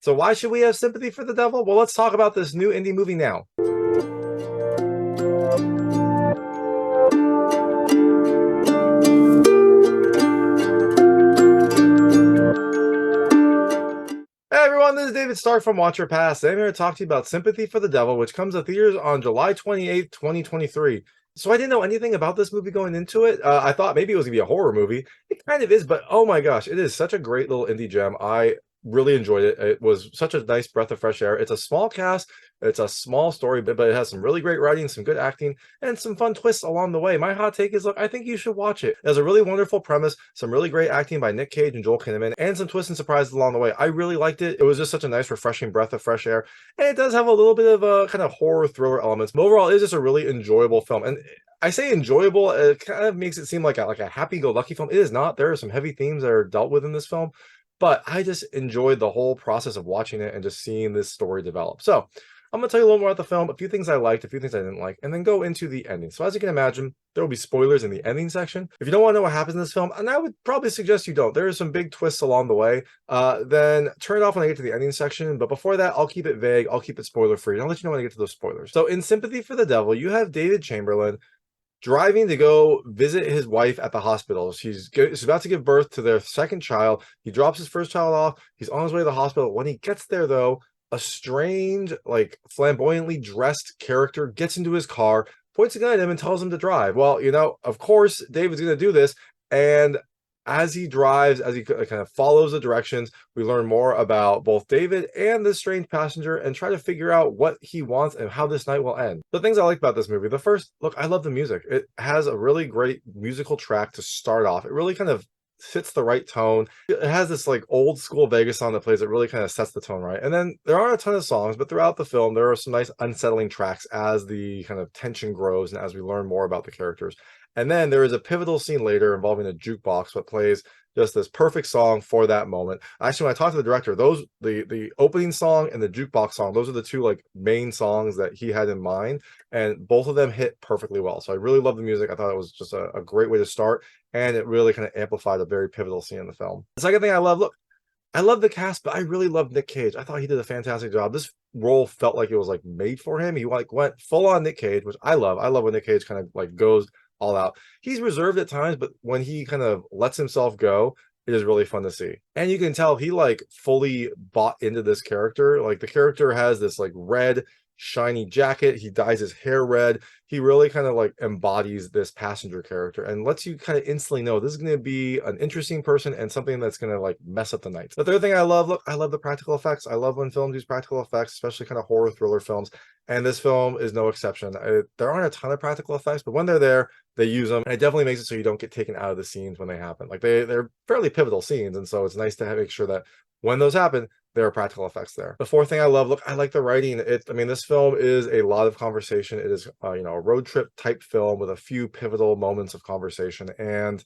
So why should we have sympathy for the devil? Well, let's talk about this new indie movie now. Hey everyone, this is David Stark from Watch Your Past. I'm here to talk to you about Sympathy for the Devil, which comes to theaters on July 28th, 2023. So I didn't know anything about this movie going into it. I thought maybe it was gonna be a horror movie. It kind of is, but oh my gosh, it is such a great little indie gem. I really enjoyed it. It was such a nice breath of fresh air. It's a small cast, it's a small story, but it has some really great writing, some good acting, and some fun twists along the way. My hot take is, look, I think you should watch it. It has a really wonderful premise, some really great acting by Nick Cage and Joel Kinnaman, and some twists and surprises along the way. I really liked it. It was just such a nice, refreshing breath of fresh air, and it does have a little bit of a kind of horror thriller elements. But overall, it's just a really enjoyable film. And I say enjoyable, it kind of makes it seem like a happy-go-lucky film. It is not. There are some heavy themes that are dealt with in this film, but I just enjoyed the whole process of watching it and just seeing this story develop. So I'm going to tell you a little more about the film, a few things I liked, a few things I didn't like, and then go into the ending. So as you can imagine, there will be spoilers in the ending section. If you don't want to know what happens in this film, and I would probably suggest you don't, there are some big twists along the way, then turn it off when I get to the ending section. But before that, I'll keep it vague, I'll keep it spoiler free, and I'll let you know when I get to those spoilers. So in Sympathy for the Devil, you have David Chamberlain driving to go visit his wife at the hospital. She's about to give birth to their second child. He drops his first child off. He's on his way to the hospital. When he gets there, though, a strange, like flamboyantly dressed character gets into his car, points a gun at him, and tells him to drive. Well, of course, David's going to do this. And as he drives, as he kind of follows the directions, we learn more about both David and this strange passenger and try to figure out what he wants and how this night will end. The things I like about this movie, the first, look, I love the music. It has a really great musical track to start off. It really kind of fits the right tone. It has this like old school Vegas song that plays. It really kind of sets the tone right. And then there aren't a ton of songs, but throughout the film, there are some nice unsettling tracks as the kind of tension grows and as we learn more about the characters. And then there is a pivotal scene later involving a jukebox that plays just this perfect song for that moment. Actually, when I talked to the director, the opening song and the jukebox song, those are the two like main songs that he had in mind, and both of them hit perfectly well. So I really love the music. I thought it was just a great way to start, and it really kind of amplified a very pivotal scene in the film. The second thing I love, look, I love the cast, but I really love Nick Cage. I thought he did a fantastic job. This role felt like it was like made for him. He like went full on Nick Cage, which I love. I love when Nick Cage kind of like goes all out. He's reserved at times, but when he kind of lets himself go, it is really fun to see. And you can tell he like fully bought into this character. Like the character has this like red shiny jacket. He dyes his hair red. He really kind of like embodies this passenger character and lets you kind of instantly know this is going to be an interesting person and something that's going to like mess up the night. The third thing I love, look, I love the practical effects. I love when films use practical effects, especially kind of horror thriller films. And this film is no exception. There aren't a ton of practical effects, but when they're there, they use them. And it definitely makes it so you don't get taken out of the scenes when they happen. Like they're fairly pivotal scenes. And so it's nice to make sure that when those happen, there are practical effects there. The fourth thing I love, look, I like the writing. I mean, this film is a lot of conversation. It is, a road trip type film with a few pivotal moments of conversation. And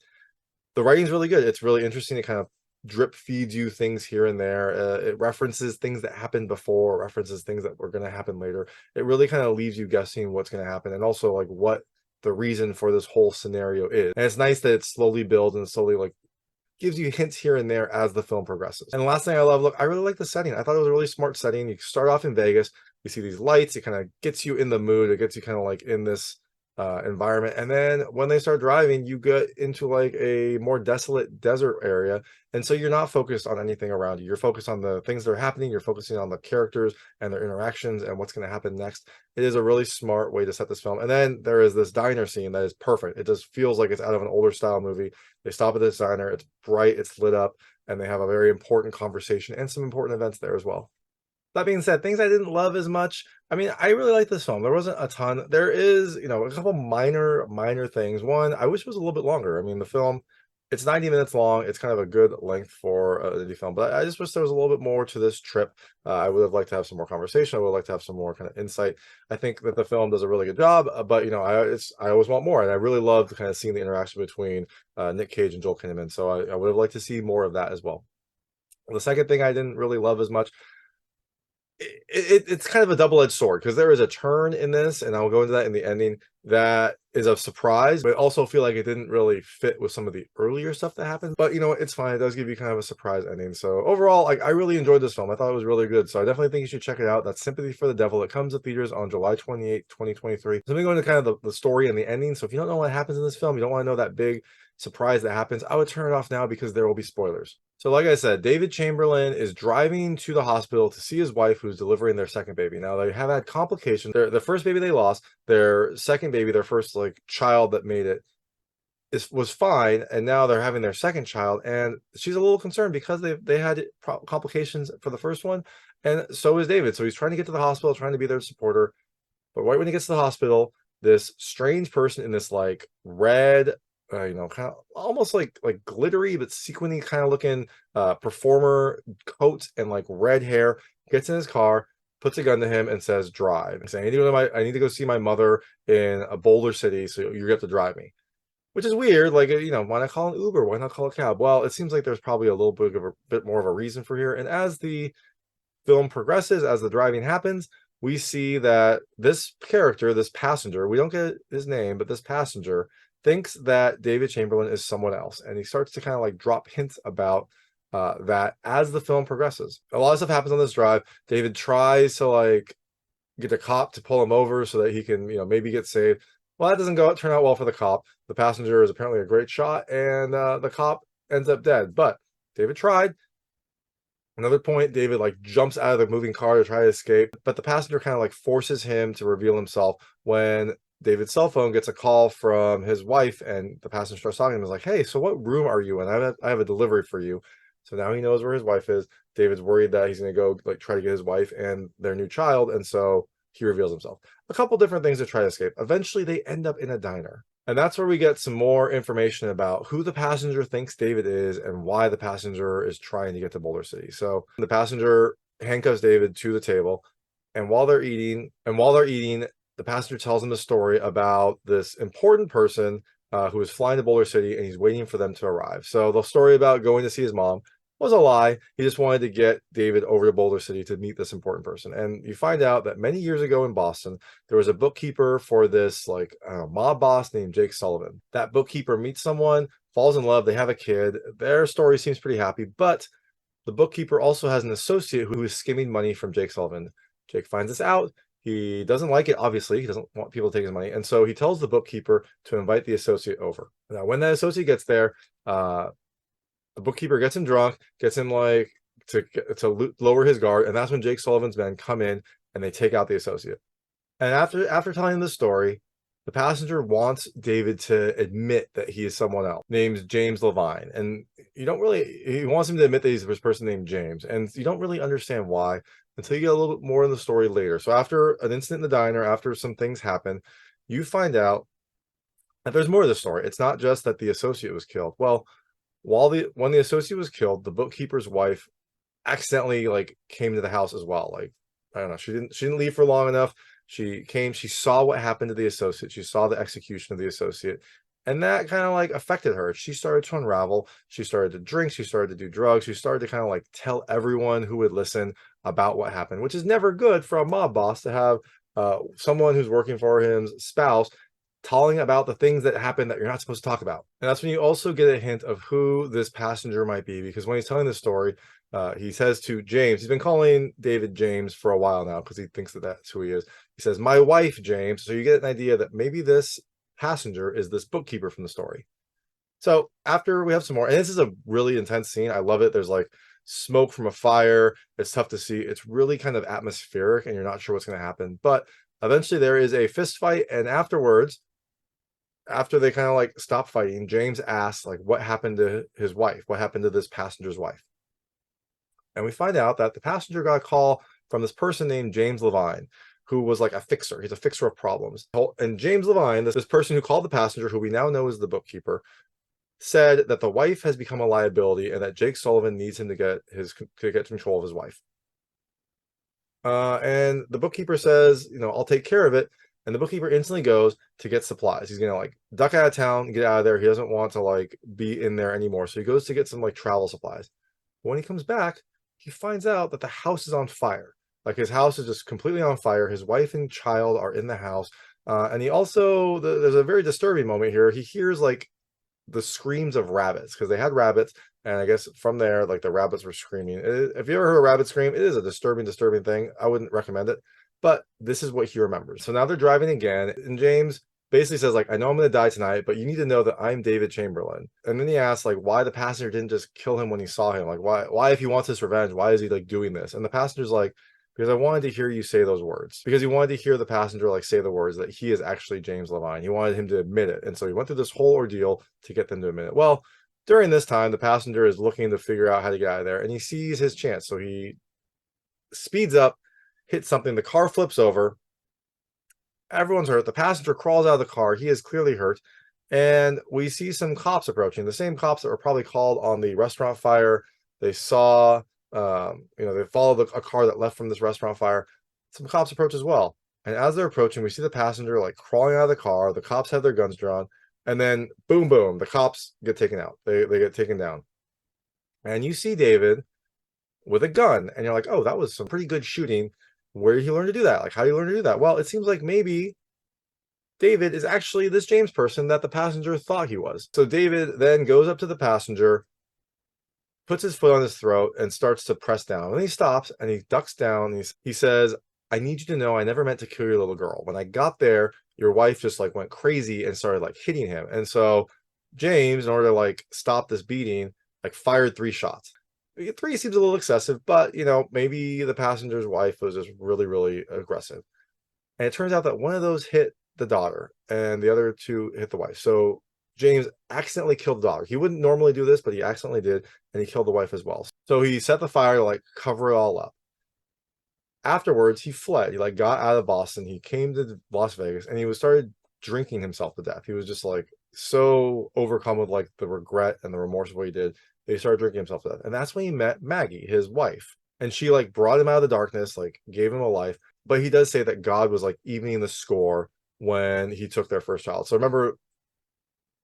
the writing's really good. It's really interesting. It kind of drip feeds you things here and there. It references things that happened before, references things that were going to happen later. It really kind of leaves you guessing what's going to happen and also like what the reason for this whole scenario is. And it's nice that it slowly builds and slowly like gives you hints here and there as the film progresses. And the last thing I love, look, I really like the setting. I thought it was a really smart setting. You start off in Vegas, you see these lights, it kind of gets you in the mood, it gets you kind of like in this environment. And then when they start driving, you get into like a more desolate desert area. And so you're not focused on anything around you. You're focused on the things that are happening. You're focusing on the characters and their interactions and what's going to happen next. It is a really smart way to set this film. And then there is this diner scene that is perfect. It just feels like it's out of an older style movie. They stop at this diner. It's bright. It's lit up. And they have a very important conversation and some important events there as well. That being said, things I didn't love as much. I mean, I really like this film. There wasn't a ton. There is, a couple minor things. One, I wish it was a little bit longer. I mean, the film, it's 90 minutes long. It's kind of a good length for an indie film, but I just wish there was a little bit more to this trip. I would have liked to have some more conversation. I would like to have some more kind of insight. I think that the film does a really good job, but I always want more, and I really loved kind of seeing the interaction between Nick Cage and Joel Kinnaman. So I would have liked to see more of that as well. The second thing I didn't really love as much, it's kind of a double-edged sword because there is a turn in this, and I'll go into that in the ending, that is a surprise, but I also feel like it didn't really fit with some of the earlier stuff that happened. But you know, it's fine. It does give you kind of a surprise ending. So overall, like I really enjoyed this film. I thought it was really good. So I definitely think you should check it out. That's Sympathy for the Devil. It comes to theaters on July 28th, 2023. So let me go into kind of the story and the ending. So if you don't know what happens in this film, you don't want to know that big surprise that happens, I would turn it off now because there will be spoilers. So like I said, David Chamberlain is driving to the hospital to see his wife who's delivering their second baby. Now they have had complications. The first baby they lost, their second baby, their first like child that made it was fine, and now they're having their second child, and she's a little concerned because they had complications for the first one, and so is David. So he's trying to get to the hospital, trying to be their supporter. But right when he gets to the hospital, this strange person in this like red, you know, kind of almost like glittery but sequiny kind of looking performer coat and like red hair gets in his car, puts a gun to him, and says, "Drive." And saying, I need to go see my mother in a Boulder City, so you have to drive me." Which is weird. Like, you know, why not call an Uber? Why not call a cab? Well, it seems like there's probably a little bit of a bit more of a reason for here. And as the film progresses, as the driving happens, we see that this character, this passenger, we don't get his name, but this passenger thinks that David Chamberlain is someone else. And he starts to kind of like drop hints about that as the film progresses. A lot of stuff happens on this drive. David tries to like get a cop to pull him over so that he can, you know, maybe get saved. Well, that doesn't turn out well for the cop. The passenger is apparently a great shot, and the cop ends up dead. But David tried. Another point, David like jumps out of the moving car to try to escape, but the passenger kind of like forces him to reveal himself when David's cell phone gets a call from his wife, and the passenger starts talking to him. Is like, "Hey, so what room are you in? I have a delivery for you." So now he knows where his wife is. David's worried that he's going to go like try to get his wife and their new child, and so he reveals himself. A couple different things to try to escape. Eventually, they end up in a diner. And that's where we get some more information about who the passenger thinks David is and why the passenger is trying to get to Boulder City. So the passenger handcuffs David to the table, and while they're eating, the passenger tells him a story about this important person who is flying to Boulder City, and he's waiting for them to arrive. So the story about going to see his mom was a lie. He just wanted to get David over to Boulder City to meet this important person. And you find out that many years ago in Boston, there was a bookkeeper for this like mob boss named Jake Sullivan. That bookkeeper meets someone, falls in love, they have a kid. Their story seems pretty happy, but the bookkeeper also has an associate who is skimming money from Jake Sullivan. Jake finds this out. He doesn't like it, obviously. He doesn't want people to take his money. And so he tells the bookkeeper to invite the associate over. Now, when that associate gets there, the bookkeeper gets him drunk, gets him like to lower his guard, and that's when Jake Sullivan's men come in and they take out the associate. And after telling the story, the passenger wants David to admit that he is someone else, named James Levine. And he wants him to admit that he's this person named James. And you don't really understand why until you get a little bit more in the story later. So after an incident in the diner, after some things happen, you find out that there's more to the story. It's not just that the associate was killed. Well, when the associate was killed, the bookkeeper's wife accidentally like came to the house as well. Like, I don't know, she didn't leave for long enough. She came, she saw what happened to the associate, she saw the execution of the associate, and that kind of like affected her. She started to unravel, she started to drink, she started to do drugs, she started to kind of like tell everyone who would listen about what happened, which is never good for a mob boss to have someone who's working for his spouse telling about the things that happen that you're not supposed to talk about. And that's when you also get a hint of who this passenger might be, because when he's telling the story, he says to James, he's been calling David James for a while now because he thinks that that's who he is. He says, "My wife, James." So you get an idea that maybe this passenger is this bookkeeper from the story. So after we have some more, and this is a really intense scene. I love it. There's like smoke from a fire. It's tough to see. It's really kind of atmospheric and you're not sure what's going to happen. But eventually there is a fist fight. And afterwards, after they kind of like stop fighting, James asks like what happened to his wife, what happened to this passenger's wife. And we find out that the passenger got a call from this person named James Levine, who was like a fixer. He's a fixer of problems. And James Levine, this person who called the passenger, who we now know is the bookkeeper, said that the wife has become a liability and that Jake Sullivan needs him to get control of his wife. And the bookkeeper says, I'll take care of it. And the bookkeeper instantly goes to get supplies. He's gonna like duck out of town, get out of there. He doesn't want to like be in there anymore. So he goes to get some like travel supplies. When he comes back, he finds out that the house is on fire. Like his house is just completely on fire. His wife and child are in the house. And he also, there's a very disturbing moment here. He hears like the screams of rabbits because they had rabbits. And I guess from there, like the rabbits were screaming. If you ever heard a rabbit scream, it is a disturbing thing. I wouldn't recommend it. But this is what he remembers. So now they're driving again. And James basically says, like, I know I'm going to die tonight, but you need to know that I'm David Chamberlain. And then he asks, like, why the passenger didn't just kill him when he saw him. Like, why if he wants his revenge, why is he like doing this? And the passenger's like, because I wanted to hear you say those words. Because he wanted to hear the passenger like say the words that he is actually James Levine. He wanted him to admit it. And so he went through this whole ordeal to get them to admit it. Well, during this time, the passenger is looking to figure out how to get out of there, and he sees his chance. So he speeds up, hits something, the car flips over. Everyone's hurt. The passenger crawls out of the car. He is clearly hurt. And we see some cops approaching, the same cops that were probably called on the restaurant fire. They saw, they followed a car that left from this restaurant fire. Some cops approach as well. And as they're approaching, we see the passenger like crawling out of the car. The cops have their guns drawn. And then boom, boom, the cops get taken out. They get taken down. And you see David with a gun. And you're like, oh, that was some pretty good shooting. Where did he learn to do that? Like, how do you learn to do that? Well, it seems like maybe David is actually this James person that the passenger thought he was. So David then goes up to the passenger, puts his foot on his throat, and starts to press down. And he stops and he ducks down. And he says, I need you to know I never meant to kill your little girl. When I got there, your wife just like went crazy and started like hitting him. And so James, in order to like stop this beating, like fired 3 shots. 3 seems a little excessive, but maybe the passenger's wife was just really, really aggressive. And it turns out that one of those hit the daughter and the other 2 hit the wife. So James accidentally killed the daughter. He wouldn't normally do this, but he accidentally did, and he killed the wife as well. So he set the fire to like cover it all up. Afterwards, he fled. He like got out of Boston. He came to Las Vegas, and he started drinking himself to death. He was just like so overcome with like the regret and the remorse of what he did. He started drinking himself to death. And that's when he met Maggie, his wife. And she like brought him out of the darkness, like gave him a life. But he does say that God was like evening the score when he took their first child. So remember,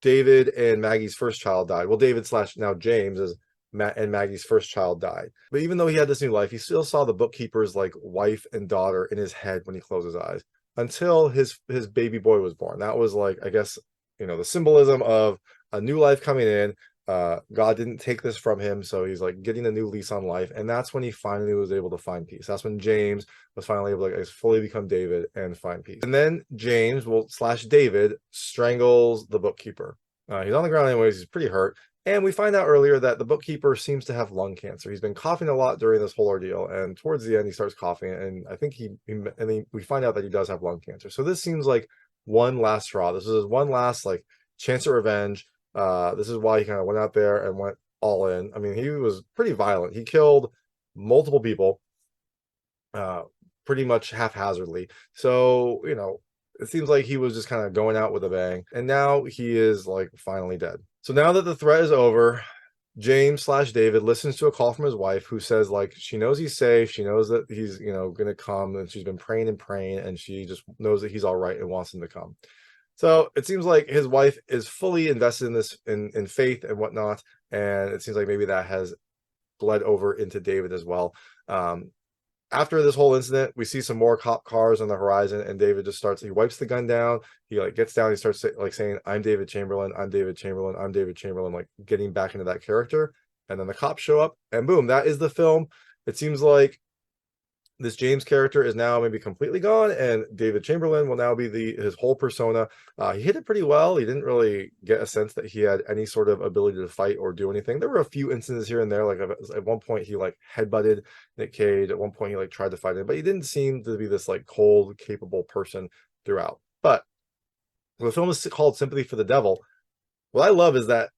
David and Maggie's first child died. Well, David / now James is and Maggie's first child died. But even though he had this new life, he still saw the bookkeeper's like wife and daughter in his head when he closed his eyes until his baby boy was born. That was like, I guess, the symbolism of a new life coming in. God didn't take this from him, so he's like getting a new lease on life, and that's when he finally was able to find peace. That's when James was finally able to like fully become David and find peace. And then James / David strangles the bookkeeper. He's on the ground anyways. He's pretty hurt, and we find out earlier that the bookkeeper seems to have lung cancer. He's been coughing a lot during this whole ordeal, and towards the end he starts coughing, and I think we find out that he does have lung cancer. So this seems like one last straw. This is his one last like chance at revenge. This is why he kind of went out there and went all in. I mean, he was pretty violent. He killed multiple people, pretty much haphazardly. So, it seems like he was just kind of going out with a bang. And now he is like finally dead. So now that the threat is over, James / David listens to a call from his wife who says like she knows he's safe. She knows that he's, going to come, and she's been praying, and she just knows that he's all right and wants him to come. So it seems like his wife is fully invested in this, in faith and whatnot. And it seems like maybe that has bled over into David as well. After this whole incident, we see some more cop cars on the horizon, and David just he wipes the gun down. He like gets down. He starts saying, I'm David Chamberlain. I'm David Chamberlain. I'm David Chamberlain, like getting back into that character. And then the cops show up, and boom, that is the film. It seems like this James character is now maybe completely gone, and David Chamberlain will now be his whole persona. He hit it pretty well. He didn't really get a sense that he had any sort of ability to fight or do anything. There were a few instances here and there, like at one point he like headbutted Nick Cage. At one point he like tried to fight him, but he didn't seem to be this like cold, capable person throughout. But the film is called Sympathy for the Devil. What I love is that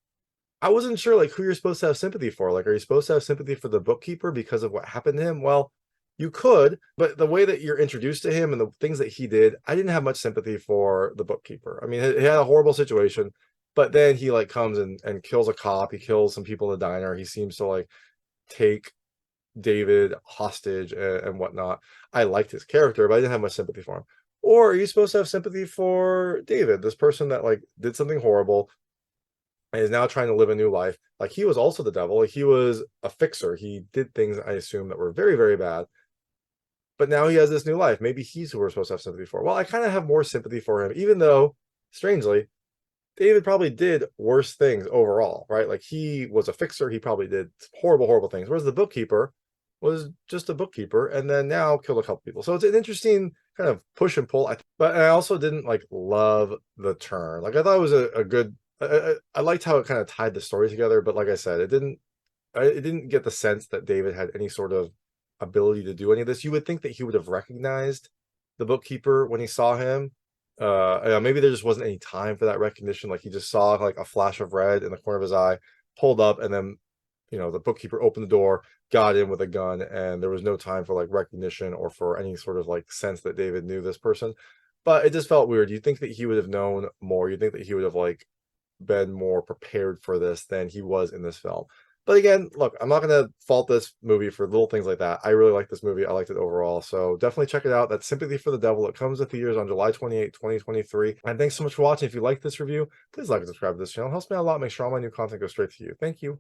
I wasn't sure like who you're supposed to have sympathy for. Like, are you supposed to have sympathy for the bookkeeper because of what happened to him? Well, you could, but the way that you're introduced to him and the things that he did, I didn't have much sympathy for the bookkeeper. I mean, he had a horrible situation, but then he like comes and kills a cop. He kills some people in the diner. He seems to like take David hostage and whatnot. I liked his character, but I didn't have much sympathy for him. Or are you supposed to have sympathy for David, this person that like did something horrible and is now trying to live a new life? Like, he was also the devil. Like, he was a fixer. He did things, I assume, that were very, very bad. but now he has this new life. Maybe he's who we're supposed to have sympathy for. Well, I kind of have more sympathy for him, even though, strangely, David probably did worse things overall, right? Like, he was a fixer. He probably did horrible, horrible things. Whereas the bookkeeper was just a bookkeeper and then now killed a couple people. So it's an interesting kind of push and pull. But I also didn't like love the turn. Like, I thought it was a good, I liked how it kind of tied the story together. But like I said, it didn't get the sense that David had any sort of ability to do any of this. You would think that he would have recognized the bookkeeper when he saw him. Maybe there just wasn't any time for that recognition. Like, he just saw like a flash of red in the corner of his eye, pulled up, and then the bookkeeper opened the door, got in with a gun, and there was no time for like recognition or for any sort of like sense that David knew this person. But it just felt weird. You'd think that he would have known more. You'd think that he would have like been more prepared for this than he was in this film. But again, look, I'm not going to fault this movie for little things like that. I really like this movie. I liked it overall. So definitely check it out. That's Sympathy for the Devil. It comes to theaters on July 28, 2023. And thanks so much for watching. If you like this review, please like and subscribe to this channel. It helps me out a lot. Make sure all my new content goes straight to you. Thank you.